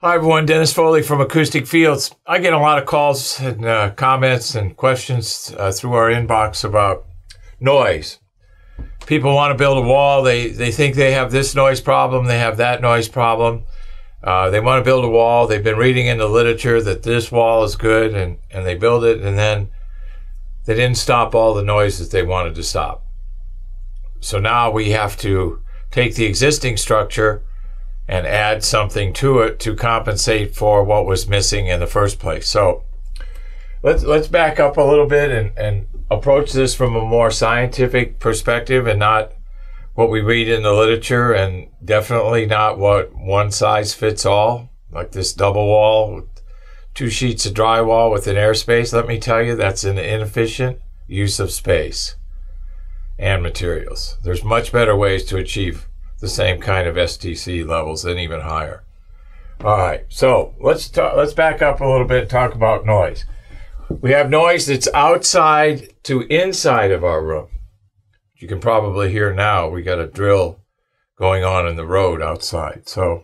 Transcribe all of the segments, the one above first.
Hi, everyone. Dennis Foley from Acoustic Fields. I get a lot of calls and comments and questions through our inbox about noise. People want to build a wall. They think they have this noise problem. They have that noise problem. They want to build a wall. They've been reading in the literature that this wall is good, and they build it, and then they didn't stop all the noise that they wanted to stop. So now we have to take the existing structure and add something to it to compensate for what was missing in the first place. So let's back up a little bit and approach this from a more scientific perspective and not what we read in the literature, and definitely not what one size fits all, like this double wall with 2 sheets of drywall with an airspace. Let me tell you, that's an inefficient use of space and materials. There's much better ways to achieve the same kind of STC levels and even higher. All right, so let's back up a little bit and talk about noise. We have noise that's outside to inside of our room. You can probably hear now we got a drill going on in the road outside. So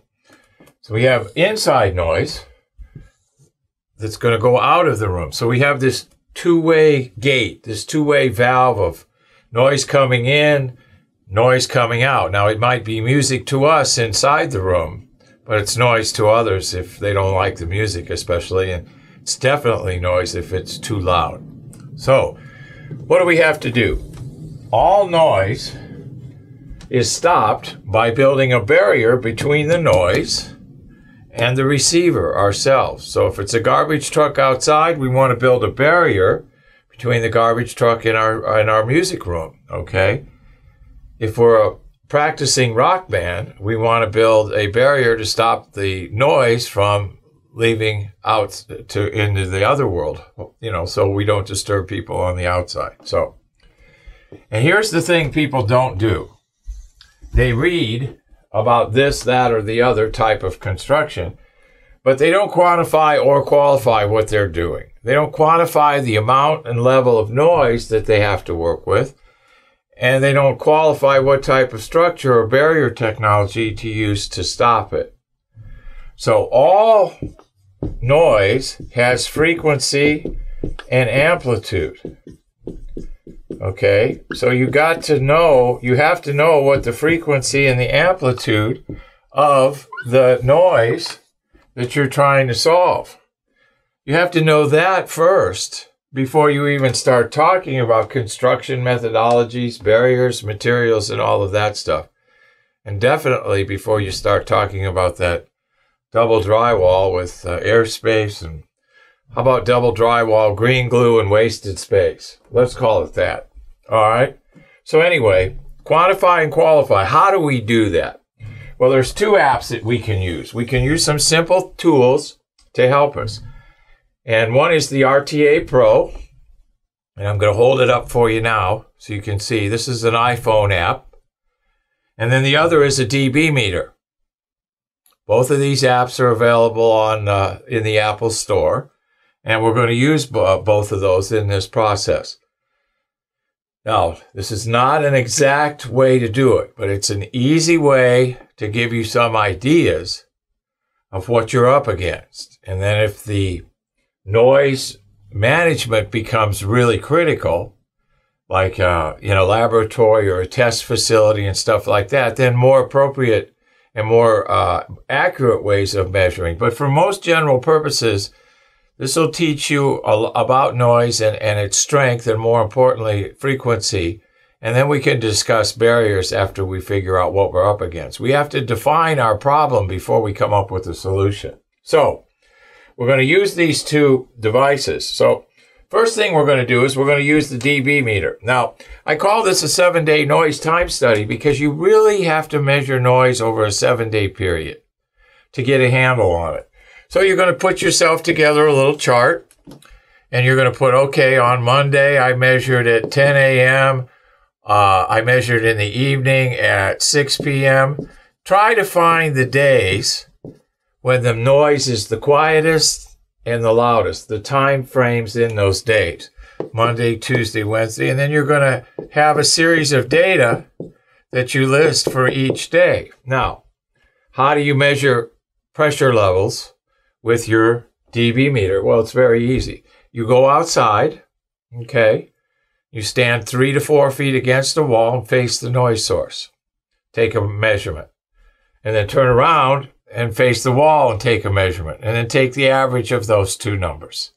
we have inside noise that's going to go out of the room. So we have this two-way gate, this two-way valve of noise coming in, noise coming out. Now, it might be music to us inside the room, but it's noise to others if they don't like the music, especially, and it's definitely noise if it's too loud. So, what do we have to do? All noise is stopped by building a barrier between the noise and the receiver ourselves. So, if it's a garbage truck outside, we want to build a barrier between the garbage truck and our music room, okay? If we're a practicing rock band, we want to build a barrier to stop the noise from leaving out into the other world, so we don't disturb people on the outside. So, and here's the thing people don't do. They read about this, that, or the other type of construction, but they don't quantify or qualify what they're doing. They don't quantify the amount and level of noise that they have to work with, and they don't qualify what type of structure or barrier technology to use to stop it. So all noise has frequency and amplitude. Okay, so you have to know what the frequency and the amplitude of the noise that you're trying to solve. You have to know that first before you even start talking about construction methodologies, barriers, materials, and all of that stuff. And definitely before you start talking about that double drywall with airspace, and how about double drywall, green glue, and wasted space? Let's call it that. All right? So anyway, quantify and qualify. How do we do that? Well, there's 2 apps that we can use. We can use some simple tools to help us. And one is the RTA Pro, and I'm going to hold it up for you now so you can see. This is an iPhone app. And then the other is a dB meter. Both of these apps are available in the Apple Store, and we're going to use both of those in this process. Now, this is not an exact way to do it, but it's an easy way to give you some ideas of what you're up against. And then if the noise management becomes really critical, like laboratory or a test facility and stuff like that, then more appropriate and more accurate ways of measuring. But for most general purposes, this will teach you about noise and its strength, and more importantly, frequency. And then we can discuss barriers after we figure out what we're up against. We have to define our problem before we come up with a solution. So we're going to use these 2 devices. So first thing we're going to do is we're going to use the dB meter. Now, I call this a 7-day noise time study because you really have to measure noise over a 7-day period to get a handle on it. So you're going to put yourself together a little chart, and you're going to put, okay, on Monday, I measured at 10 a.m. I measured in the evening at 6 p.m. Try to find the days when the noise is the quietest and the loudest, the time frames in those days, Monday, Tuesday, Wednesday, and then you're going to have a series of data that you list for each day. Now, how do you measure pressure levels with your dB meter? Well, it's very easy. You go outside, okay? You stand 3 to 4 feet against the wall and face the noise source. Take a measurement. And then turn around and face the wall and take a measurement. And then take the average of those two numbers.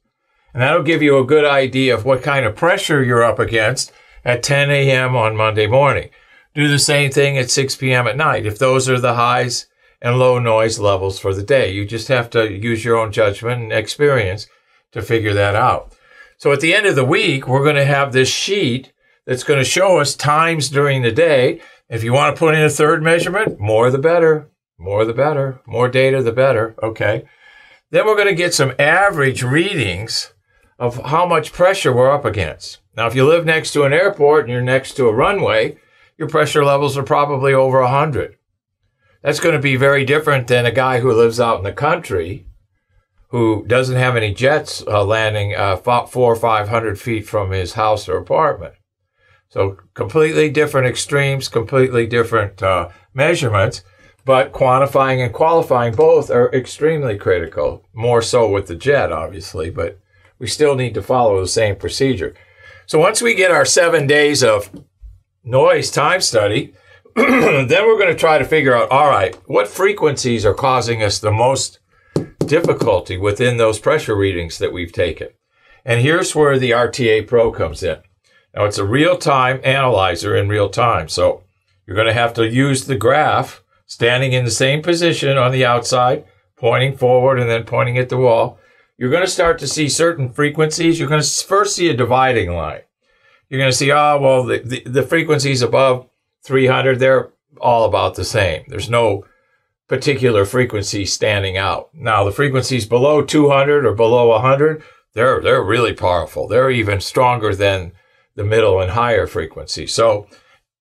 And that'll give you a good idea of what kind of pressure you're up against at 10 a.m. on Monday morning. Do the same thing at 6 p.m. at night if those are the highs and low noise levels for the day. You just have to use your own judgment and experience to figure that out. So at the end of the week, we're going to have this sheet that's going to show us times during the day. If you want to put in a third measurement, more the better. More the better. More data, the better. Okay. Then we're going to get some average readings of how much pressure we're up against. Now, if you live next to an airport and you're next to a runway, your pressure levels are probably over 100. That's going to be very different than a guy who lives out in the country who doesn't have any jets landing 400 or 500 feet from his house or apartment. So completely different extremes, completely different measurements, but quantifying and qualifying both are extremely critical, more so with the jet, obviously, but we still need to follow the same procedure. So once we get our 7 days of noise time study, then we're going to try to figure out, all right, what frequencies are causing us the most difficulty within those pressure readings that we've taken. And here's where the RTA Pro comes in. Now, it's a real-time analyzer in real time. So you're going to have to use the graph standing in the same position on the outside, pointing forward and then pointing at the wall. You're going to start to see certain frequencies. You're going to first see a dividing line. You're going to see, oh, well, the frequencies above 300, they're all about the same. There's no particular frequency standing out. Now, the frequencies below 200 or below 100, they're really powerful. They're even stronger than the middle and higher frequencies. So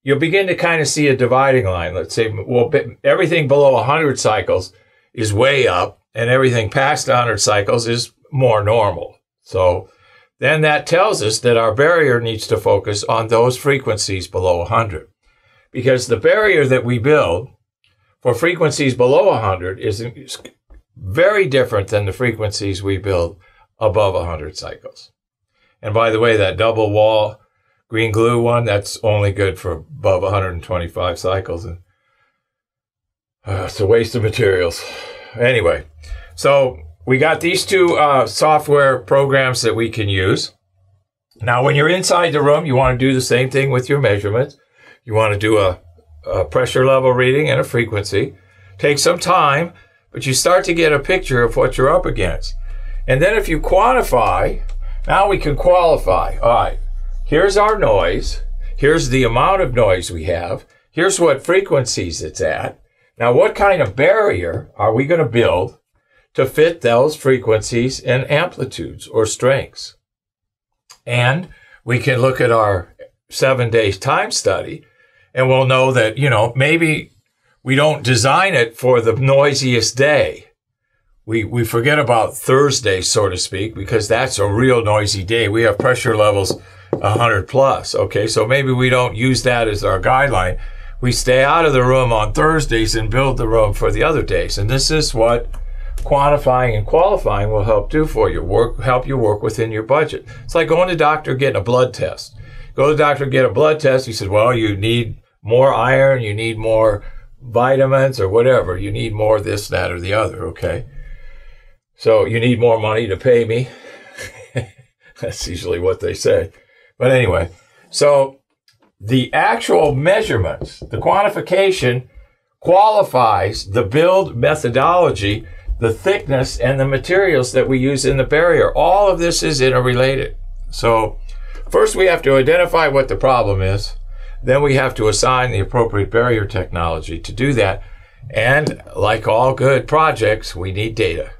you'll begin to kind of see a dividing line. Let's say, well, everything below 100 cycles is way up, and everything past 100 cycles is more normal. So then that tells us that our barrier needs to focus on those frequencies below 100. Because the barrier that we build for frequencies below 100 is very different than the frequencies we build above 100 cycles. And by the way, that double wall green glue one, that's only good for above 125 cycles. And it's a waste of materials. Anyway, so we got these two software programs that we can use. Now, when you're inside the room, you want to do the same thing with your measurements. You want to do a pressure level reading and a frequency. Take some time, but you start to get a picture of what you're up against. And then if you quantify, now we can qualify. All right, here's our noise. Here's the amount of noise we have. Here's what frequencies it's at. Now, what kind of barrier are we going to build to fit those frequencies and amplitudes or strengths? And we can look at our 7 days time study, and we'll know that, you know, maybe we don't design it for the noisiest day. We forget about Thursday, so to speak, because that's a real noisy day. We have pressure levels 100 plus. Okay, so maybe we don't use that as our guideline. We stay out of the room on Thursdays and build the room for the other days. And this is what quantifying and qualifying will help do for you, help you work within your budget. It's like going to the doctor, getting a blood test. Go to the doctor, get a blood test. He says, well, you need more iron, you need more vitamins or whatever. You need more this, that, or the other, okay? So you need more money to pay me. That's usually what they say. But anyway, so the actual measurements, the quantification qualifies the build methodology, the thickness, and the materials that we use in the barrier. All of this is interrelated. So first we have to identify what the problem is. Then we have to assign the appropriate barrier technology to do that. And like all good projects, we need data.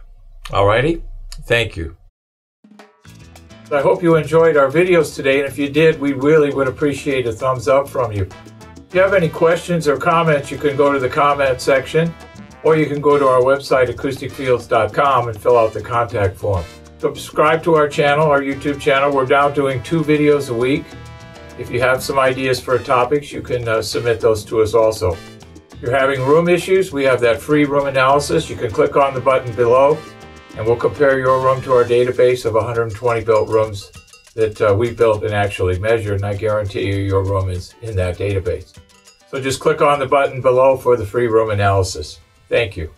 Alrighty? Thank you. I hope you enjoyed our videos today, and if you did, we really would appreciate a thumbs up from you. If you have any questions or comments, you can go to the comment section, or you can go to our website, acousticfields.com, and fill out the contact form. Subscribe to our channel, our YouTube channel. We're now doing 2 videos a week. If you have some ideas for topics, you can submit those to us also. If you're having room issues, we have that free room analysis. You can click on the button below and we'll compare your room to our database of 120 built rooms that we built and actually measured, and I guarantee you your room is in that database. So just click on the button below for the free room analysis. Thank you.